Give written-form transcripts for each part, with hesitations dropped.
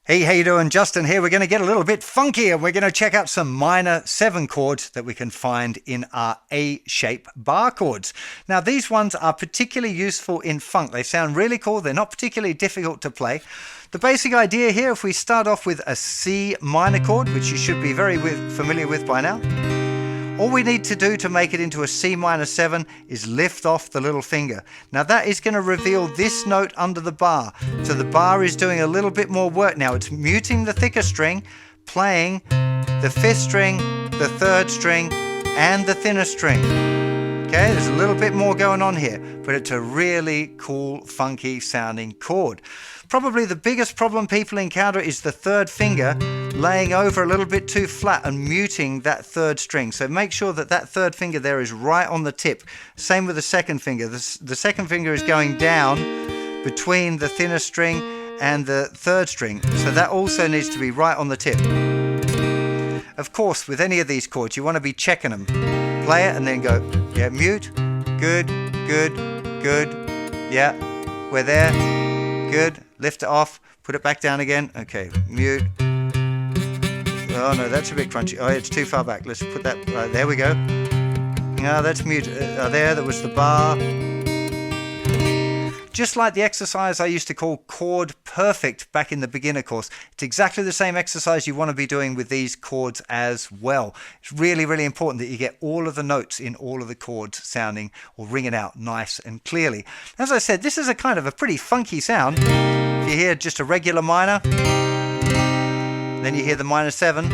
Hey, how you doing? Justin here. We're going to get a little bit funky and we're going to check out some minor 7 chords that we can find in our A-shape bar chords. Now, these ones are particularly useful in funk. They sound really cool. They're not particularly difficult to play. The basic idea here, if we start off with a C minor chord, which you should be very familiar with by now, all we need to do to make it into a C minor 7 is lift off the little finger. Now that is going to reveal this note under the bar. So the bar is doing a little bit more work now. It's muting the thicker string, playing the 5th string, the 3rd string, and the thinner string. Okay, there's a little bit more going on here, but it's a really cool, funky sounding chord. Probably the biggest problem people encounter is the 3rd finger laying over a little bit too flat and muting that 3rd string. So make sure that that 3rd finger there is right on the tip. Same with the 2nd finger. The 2nd finger is going down between the thinner string and the 3rd string. So that also needs to be right on the tip. Of course, with any of these chords, you want to be checking them. Play it and then go, yeah, mute, good, good, good, yeah, we're there, good, lift it off, put it back down again, okay, mute. Oh no, that's a bit crunchy. Oh, it's too far back. Let's put that right there. We go. No, that's mute. There, that was the bar. Just like the exercise I used to call chord perfect back in the beginner course. It's exactly the same exercise you want to be doing with these chords as well. It's really, really important that you get all of the notes in all of the chords sounding or ringing out nice and clearly. As I said, this is a kind of a pretty funky sound. If you hear just a regular minor, then you hear the minor 7.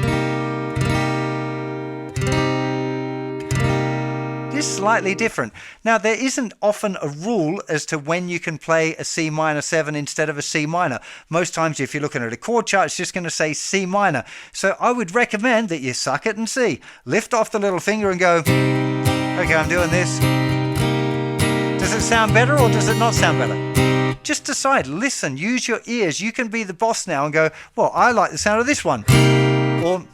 This is slightly different. Now, there isn't often a rule as to when you can play a C minor 7 instead of a C minor. Most times, if you're looking at a chord chart, it's just going to say C minor. So I would recommend that you suck it and see. Lift off the little finger and go, okay, I'm doing this. Does it sound better or does it not sound better? Just decide, listen, use your ears. You can be the boss now and go, well, I like the sound of this one. Or,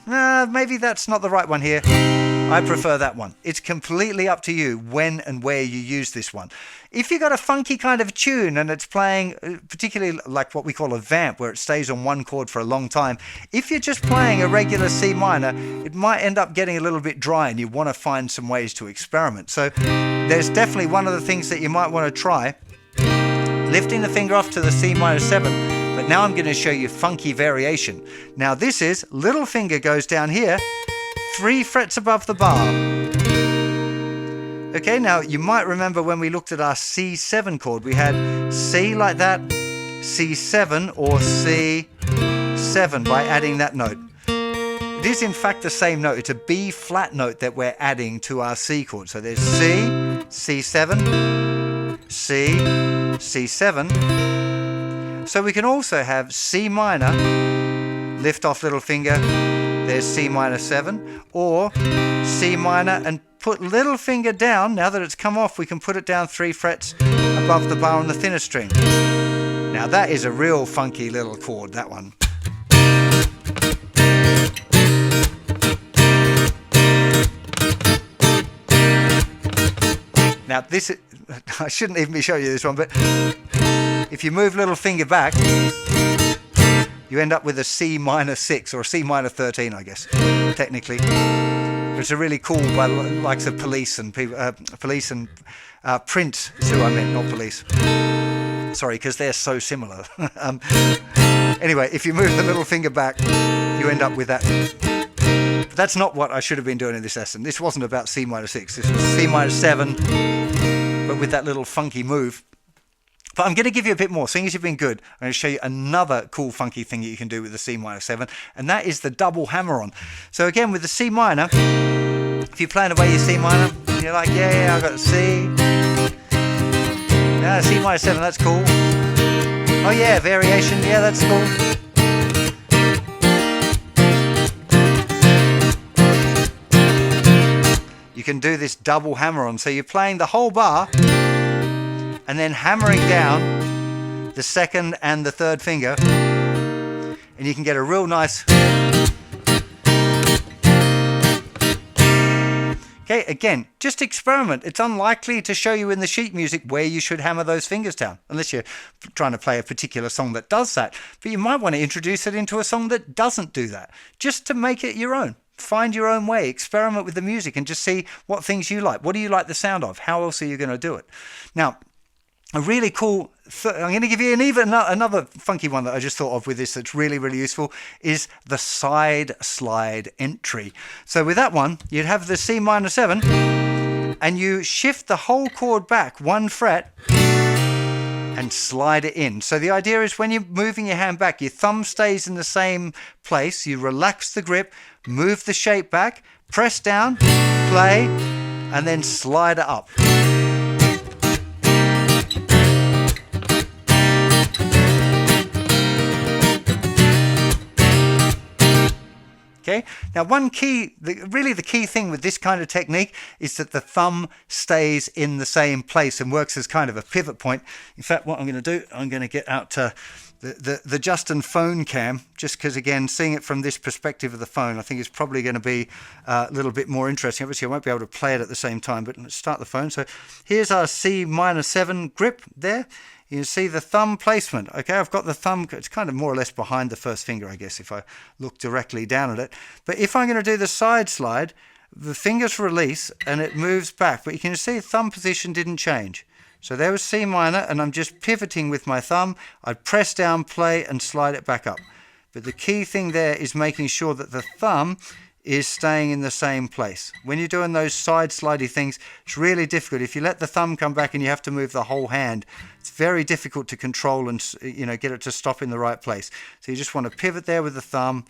maybe that's not the right one here. I prefer that one. It's completely up to you when and where you use this one. If you've got a funky kind of tune and it's playing, particularly like what we call a vamp, where it stays on one chord for a long time, if you're just playing a regular C minor, it might end up getting a little bit dry and you want to find some ways to experiment. So there's definitely one of the things that you might want to try. Lifting the finger off to the C minor 7, but now I'm going to show you funky variation. Now this is, little finger goes down here, 3 frets above the bar. Okay, now you might remember when we looked at our C7 chord, we had C like that, C7 or C7 by adding that note. It is in fact the same note. It's a B flat note that we're adding to our C chord. So there's C, C7, C, C7. So we can also have C minor, lift off little finger, there's C minor 7, or C minor and put little finger down. Now that it's come off, we can put it down 3 frets above the bar on the thinner string. Now that is a real funky little chord, that one. Now this is, I shouldn't even be showing you this one, but if you move little finger back, you end up with a C minor 6 or a C minor 13, I guess, technically. But it's a really cool by the likes of Police and Police and Prince is who I meant, not Police. Sorry, because they're so similar. Anyway, if you move the little finger back, you end up with that. But that's not what I should have been doing in this lesson. This wasn't about C minor 6. This was C minor 7, but with that little funky move. But I'm going to give you a bit more. Seeing as you've been good, I'm going to show you another cool funky thing that you can do with the C minor 7, and that is the double hammer-on. So again, with the C minor, if you're playing away your C minor, you're like, yeah, I've got a C. Yeah, C minor 7, that's cool. Oh yeah, variation, yeah, that's cool. You can do this double hammer-on. So you're playing the whole bar, and then hammering down the 2nd and the 3rd finger, and you can get a real nice Okay, again, just experiment. It's unlikely to show you in the sheet music where you should hammer those fingers down, unless you're trying to play a particular song that does that. But you might want to introduce it into a song that doesn't do that, just to make it your own. Find your own way, experiment with the music and just see what things you like. What do you like the sound of? How else are you going to do it? Now, a really cool, I'm going to give you another funky one that I just thought of with this that's really, really useful, is the side slide entry. So with that one, you'd have the C minor 7 and you shift the whole chord back 1 fret and slide it in. So the idea is when you're moving your hand back, your thumb stays in the same place, you relax the grip, move the shape back, press down, play, and then slide it up. Okay. Now, the key thing with this kind of technique is that the thumb stays in the same place and works as kind of a pivot point. In fact, what I'm going to do, I'm going to get out the Justin phone cam, just because, again, seeing it from this perspective of the phone, I think is probably going to be a little bit more interesting. Obviously, I won't be able to play it at the same time, but let's start the phone. So here's our C minor 7 grip there. You can see the thumb placement. Okay, I've got the thumb, it's kind of more or less behind the first finger, I guess, if I look directly down at it. But if I'm going to do the side slide, the fingers release and it moves back. But you can see the thumb position didn't change. So there was C minor, and I'm just pivoting with my thumb. I'd press down, play, and slide it back up. But the key thing there is making sure that the thumb is staying in the same place. When you're doing those side slidey things, it's really difficult. If you let the thumb come back and you have to move the whole hand, it's very difficult to control and get it to stop in the right place. So you just want to pivot there with the thumb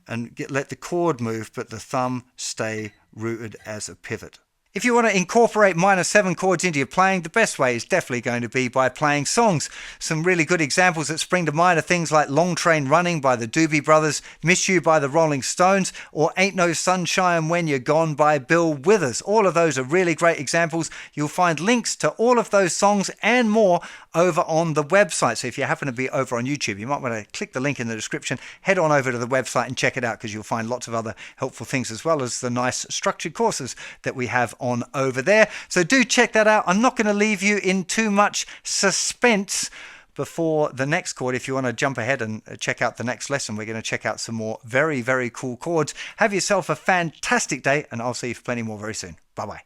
and let the chord move, but the thumb stay rooted as a pivot. If you want to incorporate minor 7 chords into your playing, the best way is definitely going to be by playing songs. Some really good examples that spring to mind are things like Long Train Running by the Doobie Brothers, Miss You by the Rolling Stones, or Ain't No Sunshine When You're Gone by Bill Withers. All of those are really great examples. You'll find links to all of those songs and more over on the website. So if you happen to be over on YouTube, you might want to click the link in the description, head on over to the website and check it out, because you'll find lots of other helpful things, as well as the nice structured courses that we have on over there. So do check that out. I'm not going to leave you in too much suspense before the next chord. If you want to jump ahead and check out the next lesson, we're going to check out some more very, very cool chords. Have yourself a fantastic day, and I'll see you for plenty more very soon. Bye-bye.